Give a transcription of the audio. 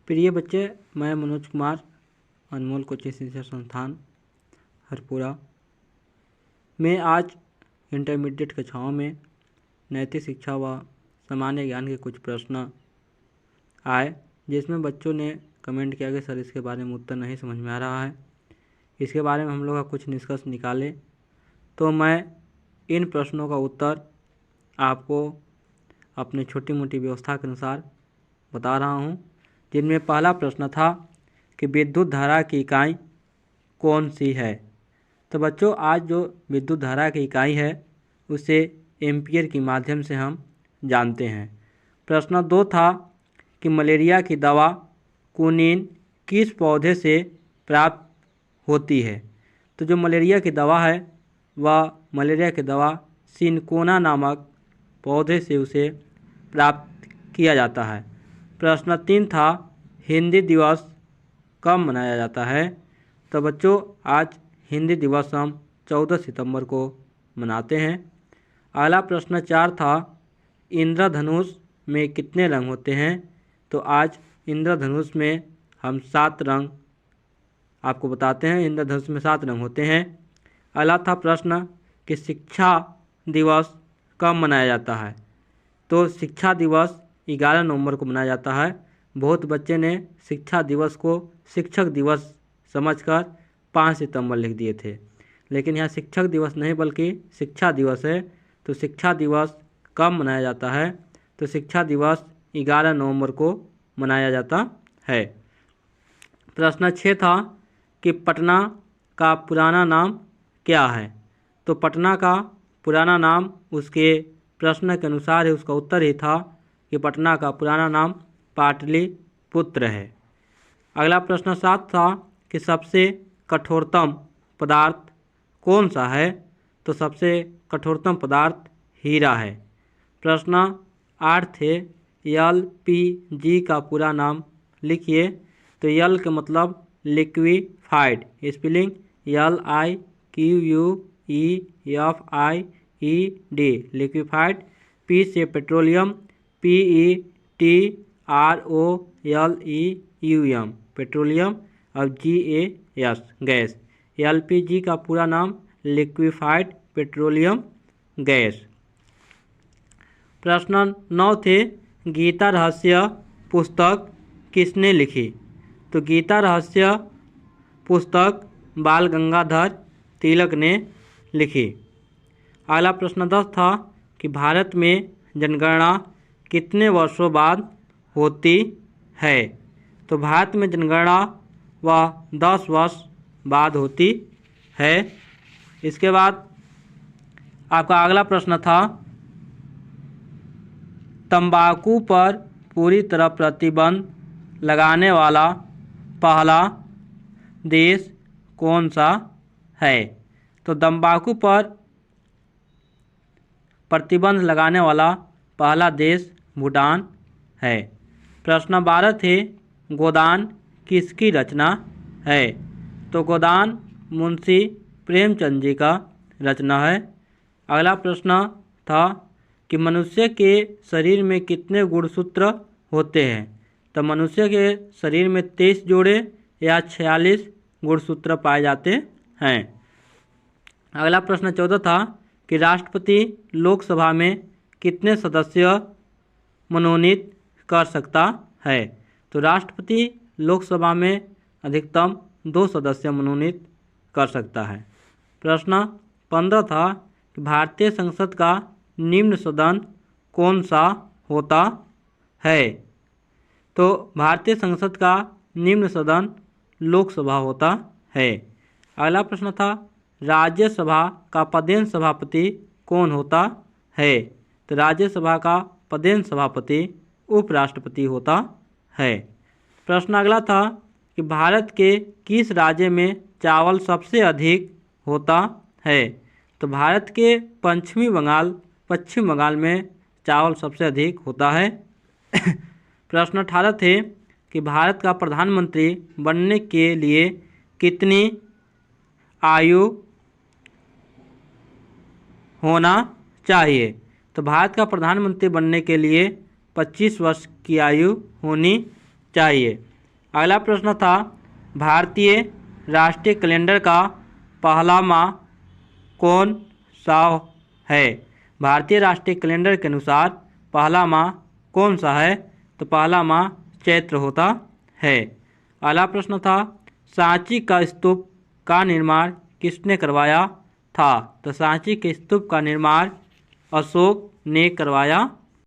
प्रिय बच्चे, मैं मनोज कुमार, अनमोल कोचिंग शिक्षा संस्थान हरपुरा में आज इंटरमीडिएट कक्षाओं में नैतिक शिक्षा व सामान्य ज्ञान के कुछ प्रश्न आए, जिसमें बच्चों ने कमेंट किया कि सर इसके बारे में उत्तर नहीं समझ में आ रहा है। इसके बारे में हम लोग का कुछ निष्कर्ष निकाले, तो मैं इन प्रश्नों का उत्तर आपको अपने छोटी मोटी व्यवस्था के अनुसार बता रहा हूँ। जिनमें पहला प्रश्न था कि विद्युत धारा की इकाई कौन सी है। तो बच्चों, आज जो विद्युत धारा की इकाई है उसे एम्पियर के माध्यम से हम जानते हैं। प्रश्न 2 था कि मलेरिया की दवा क्विनीन किस पौधे से प्राप्त होती है। तो जो मलेरिया की दवा है वह मलेरिया की दवा सिनकोना नामक पौधे से उसे प्राप्त किया जाता है। प्रश्न 3 था हिंदी दिवस कब मनाया जाता है। तो बच्चों, आज हिंदी दिवस हम 14 सितंबर को मनाते हैं। अगला प्रश्न 4 था इंद्रधनुष में कितने रंग होते हैं। तो आज इंद्रधनुष में हम 7 रंग आपको बताते हैं। इंद्रधनुष में 7 रंग होते हैं। अगला था प्रश्न कि शिक्षा दिवस कब मनाया जाता है। तो शिक्षा दिवस 11 नवंबर को मनाया जाता है। बहुत बच्चे ने शिक्षा दिवस को शिक्षक दिवस समझकर 5 सितंबर लिख दिए थे, लेकिन यहाँ शिक्षक दिवस नहीं बल्कि शिक्षा दिवस है। तो शिक्षा दिवस कब मनाया जाता है। तो शिक्षा दिवस 11 नवंबर को मनाया जाता है। प्रश्न 6 था कि पटना का पुराना नाम क्या है। तो पटना का पुराना नाम उसके प्रश्न के अनुसार है, उसका उत्तर ही था कि पटना का पुराना नाम पाटलिपुत्र है। अगला प्रश्न 7 था कि सबसे कठोरतम पदार्थ कौन सा है। तो सबसे कठोरतम पदार्थ हीरा है। प्रश्न 8 थे LPG का पूरा नाम लिखिए। तो यल के मतलब liquefied, spelling LIQUEFIED liquefied. P से पेट्रोलियम, PETROLEUM पेट्रोलियम और GAS गैस। LPG का पूरा नाम लिक्विफाइड पेट्रोलियम गैस। प्रश्न 9 थे गीता रहस्य पुस्तक किसने लिखी। तो गीता रहस्य पुस्तक बाल गंगाधर तिलक ने लिखी। अगला प्रश्न 10 था कि भारत में जनगणना कितने वर्षों बाद होती है। तो भारत में जनगणना वह 10 वर्ष बाद होती है। इसके बाद आपका अगला प्रश्न था तंबाकू पर पूरी तरह प्रतिबंध लगाने वाला पहला देश कौन सा है। तो तंबाकू पर प्रतिबंध लगाने वाला पहला देश भूटान है। प्रश्न 12 थे गोदान किसकी रचना है। तो गोदान मुंशी प्रेमचंद जी का रचना है। अगला प्रश्न था कि मनुष्य के शरीर में कितने गुणसूत्र होते हैं। तो मनुष्य के शरीर में 23 जोड़े या 46 गुणसूत्र पाए जाते हैं। अगला प्रश्न 14 था कि राष्ट्रपति लोकसभा में कितने सदस्य मनोनीत कर सकता है। तो राष्ट्रपति लोकसभा में अधिकतम 2 सदस्य मनोनीत कर सकता है। प्रश्न 15 था कि भारतीय संसद का निम्न सदन कौन सा होता है। तो भारतीय संसद का निम्न सदन लोकसभा होता है। अगला प्रश्न था राज्यसभा का पदेन सभापति कौन होता है। तो राज्यसभा का पदेन सभापति उपराष्ट्रपति होता है। प्रश्न अगला था कि भारत के किस राज्य में चावल सबसे अधिक होता है। तो भारत के पश्चिम बंगाल में चावल सबसे अधिक होता है। प्रश्न 18 थे कि भारत का प्रधानमंत्री बनने के लिए कितनी आयु होना चाहिए। तो भारत का प्रधानमंत्री बनने के लिए 25 वर्ष की आयु होनी चाहिए। अगला प्रश्न था भारतीय राष्ट्रीय कैलेंडर का पहला माह कौन सा है। भारतीय राष्ट्रीय कैलेंडर के अनुसार पहला माह कौन सा है, तो पहला माह चैत्र होता है। अगला प्रश्न था सांची का स्तूप का निर्माण किसने करवाया था, तो सांची के स्तूप का निर्माण अशोक ने करवाया